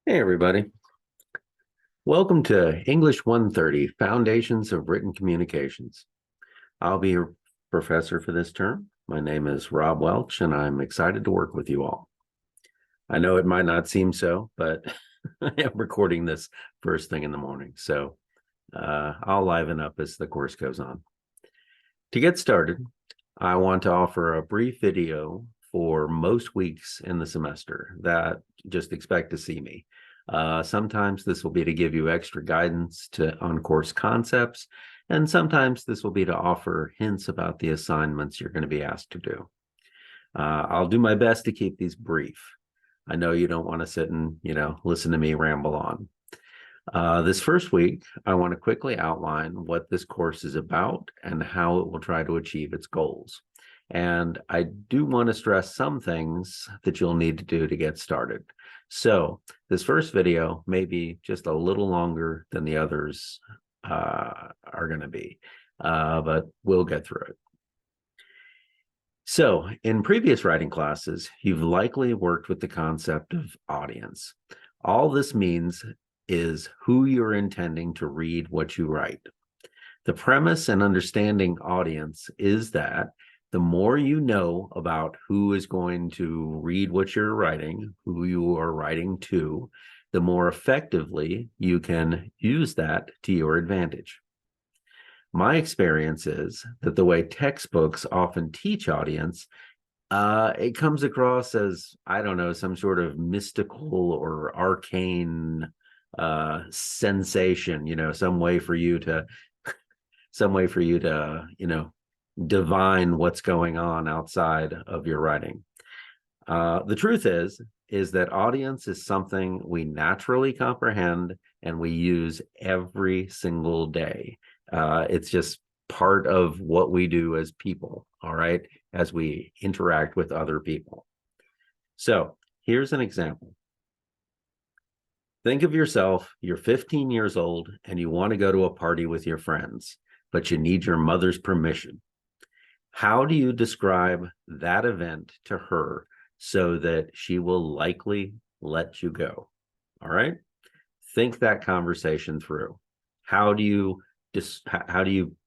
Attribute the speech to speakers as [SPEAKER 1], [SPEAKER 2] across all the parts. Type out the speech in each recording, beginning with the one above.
[SPEAKER 1] Hey, everybody. Welcome to English 130, Foundations of Written Communications. I'll be your professor for this term. My name is Rob Welch, and I'm excited to work with you all. I know it might not seem so, but I am recording this first thing in the morning, so I'll liven up as the course goes on. To get started, I want to offer a brief video for most weeks in the semester that just expect to see me. Sometimes this will be to give you extra guidance on course concepts, and sometimes this will be to offer hints about the assignments you're going to be asked to do. I'll do my best to keep these brief. I know you don't want to sit and, listen to me ramble on. This first week, I want to quickly outline what this course is about and how it will try to achieve its goals. And I do want to stress some things that you'll need to do to get started. So this first video may be just a little longer than the others are going to be, but we'll get through it. So in previous writing classes, you've likely worked with the concept of audience. All this means is who you're intending to read what you write. The premise and understanding audience is that the more you know about who is going to read what you're writing, who you are writing to, the more effectively you can use that to your advantage. My experience is that the way textbooks often teach audience, it comes across as, I don't know, some sort of mystical or arcane sensation, some way for you to divine what's going on outside of your writing. The truth is that audience is something we naturally comprehend and we use every single day. It's just part of what we do as people, all right, as we interact with other people. So here's an example. Think of yourself, you're 15 years old and you want to go to a party with your friends, but you need your mother's permission. How do you describe that event to her so that she will likely let you go? All right. Think that conversation through. How do you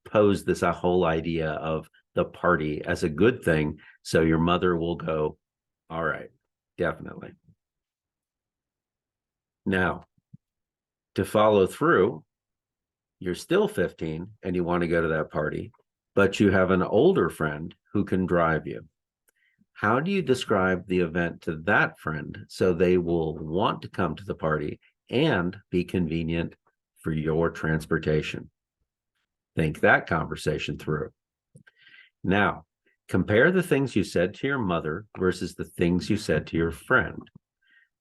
[SPEAKER 1] pose this a whole idea of the party as a good thing so your mother will go, all right, definitely. Now, to follow through, you're still 15 and you want to go to that party, but you have an older friend who can drive you. How do you describe the event to that friend so they will want to come to the party and be convenient for your transportation? Think that conversation through. Now, compare the things you said to your mother versus the things you said to your friend.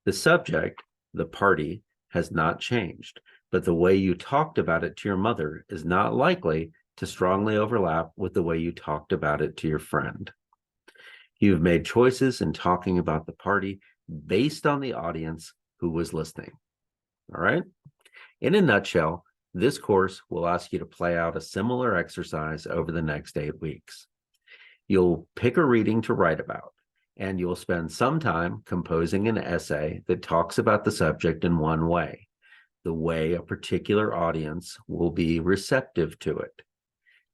[SPEAKER 1] The subject, the party, has not changed, but the way you talked about it to your mother is not likely to strongly overlap with the way you talked about it to your friend. You've made choices in talking about the party based on the audience who was listening. All right? In a nutshell, this course will ask you to play out a similar exercise over the next 8 weeks. You'll pick a reading to write about, and you'll spend some time composing an essay that talks about the subject in one way, the way a particular audience will be receptive to it.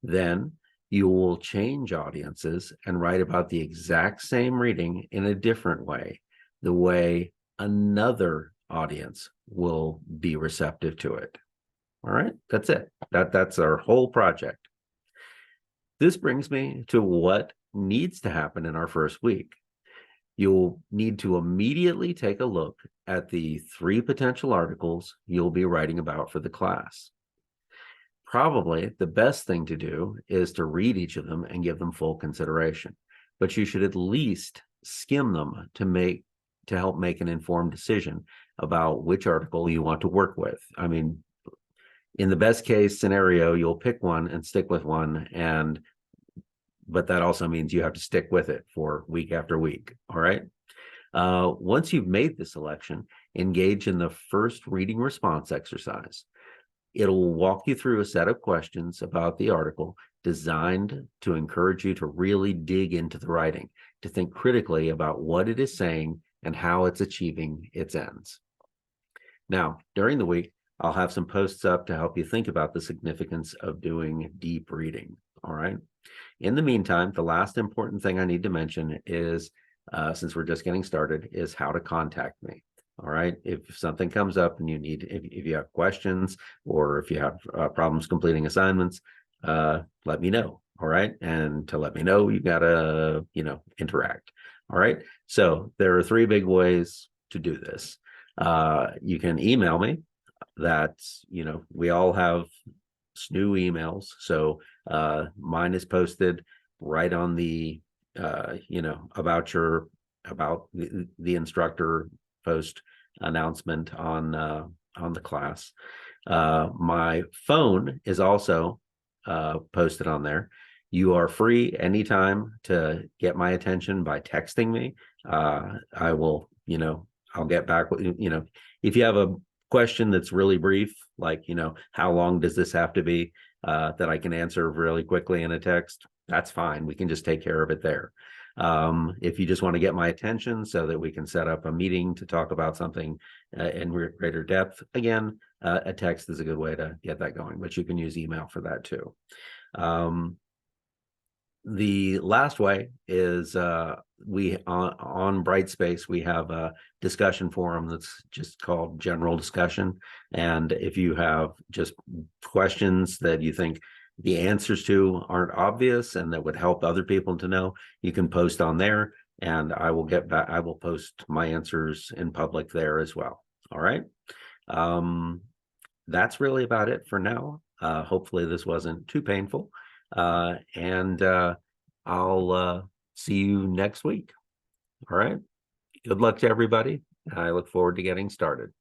[SPEAKER 1] Then you will change audiences and write about the exact same reading in a different way, the way another audience will be receptive to it. All right, that's it. That's our whole project. This brings me to what needs to happen in our first week. You'll need to immediately take a look at the 3 potential articles you'll be writing about for the class. Probably the best thing to do is to read each of them and give them full consideration, but you should at least skim them to help make an informed decision about which article you want to work with. I mean, in the best case scenario, you'll pick one and stick with one, but that also means you have to stick with it for week after week. All right. Once you've made the selection, engage in the first reading response exercise. It'll walk you through a set of questions about the article designed to encourage you to really dig into the writing, to think critically about what it is saying and how it's achieving its ends. Now, during the week, I'll have some posts up to help you think about the significance of doing deep reading. All right. In the meantime, the last important thing I need to mention is, since we're just getting started, is how to contact me. All right. If something comes up and you need, if you have questions or if you have problems completing assignments, let me know. All right. And to let me know, you got to, interact. All right. So there are three big ways to do this. You can email me. That's, we all have SNU emails. So mine is posted right on the, about the instructor post announcement on the class. My phone is also posted on there. You are free anytime to get my attention by texting me. I will, I'll get back with you. If you have a question that's really brief, like, how long does this have to be, that I can answer really quickly in a text, that's fine. We can just take care of it there. If you just want to get my attention so that we can set up a meeting to talk about something in greater depth, again, a text is a good way to get that going, but you can use email for that too. The last way is we on Brightspace, we have a discussion forum that's just called general discussion. And if you have just questions that you think the answers to aren't obvious and that would help other people to know, you can post on there and I will get back. I will post my answers in public there as well. All right. That's really about it for now. Hopefully this wasn't too painful. And I'll see you next week. All right. Good luck to everybody. I look forward to getting started.